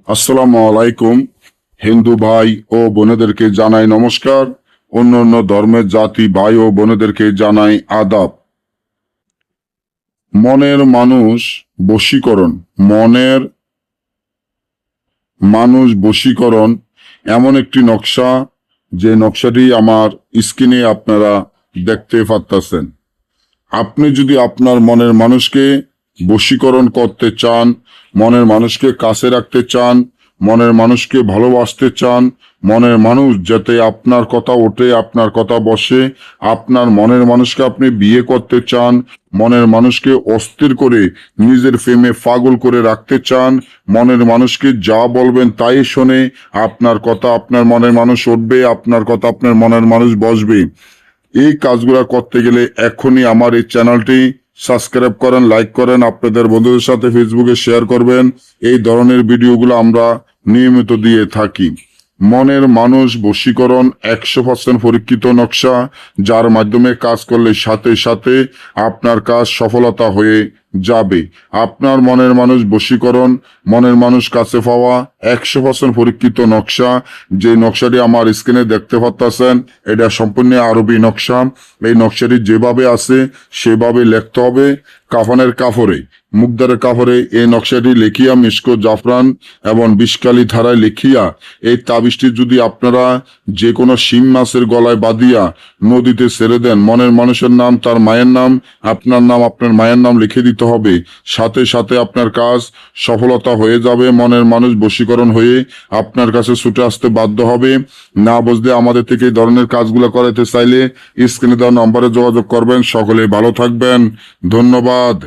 আসসালামু আলাইকুম। হিন্দু ভাই ও বোনেদেরকে জানাই নমস্কার। অন্য অন্য ধর্মের জাতি ভাই ও বোনেদেরকে জানাই আদাব। মনের মানুষ বশীকরণ, মনের মানুষ বশীকরণ এমন একটি নকশা, যে নকশাটি আমার স্ক্রিনে আপনারা দেখতে পাচ্ছেন। আপনি যদি আপনার মনের মানুষকে বশীকরণ করতে চান, মনের মানুষকে কাছে রাখতে চান, মনের মানুষকে ভালোবাসতে চান, মনের মানুষ যাতে আপনার কথা ওঠে, আপনার কথা বসে, আপনার মনের মানুষকে আপনি বিয়ে করতে চান, মনের মানুষকে অস্থির করে নিজের প্রেমে পাগল করে রাখতে চান, মনের মানুষকে যা বলবেন তাই শোনে, আপনার কথা আপনার মনের মানুষ উঠবে, আপনার কথা আপনার মনের মানুষ বসবে। এই কাজগুলো করতে গেলে এখনই আমার এই চ্যানেলটি সাবস্ক্রাইব করেন, লাইক করেন, আপনাদের বন্ধুদের সাথে ফেসবুকে শেয়ার করবেন। এই ধরনের ভিডিওগুলো আমরা নিয়মিত দিয়ে থাকি। মনের মানুষ বশীকরণ 100% পরীক্ষিত নকশা, যার মাধ্যমে কাজ করলে সাথে সাথে আপনার কাজ সফলতা হয়ে যাবে। আপনার মনের মানুষ বশীকরণ, মনের মানুষ কাছে পাওয়া 100% পরীক্ষিত নকশা। যে নকশাটি আমার স্ক্রিনে দেখতে পাচ্ছেন, এটা সম্পূর্ণ আরবি নকশা। এই নকশাটি যেভাবে আছে সেভাবে লিখতে হবে কাফনের কাপড়ে, মুগদারের কাপড়ে এই নকশাটি লিখিয়া মিশকো জাফরান এবং বিষকালি ধারায় লিখিয়া এই তাবিজটি যদি আপনারা যে কোনো শিং মাছের গলায় বাঁধিয়া নদীতে ছেড়ে দেন, মনের মানুষের নাম, তার মায়ের নাম, আপনার নাম, আপনার মায়ের নাম লিখে দিতে হবে। সাথে সাথে আপনার কাজ সফলতা হয়ে যাবে। মনের মানুষ বশীকরণ হয়ে আপনার কাছে ছুটে আসতে বাধ্য হবে। না বুঝলে আমাদের থেকে এই ধরনের কাজগুলো করাতে চাইলে স্ক্রিনে দেওয়া নম্বরে যোগাযোগ করবেন। সকলে ভালো থাকবেন। ধন্যবাদ।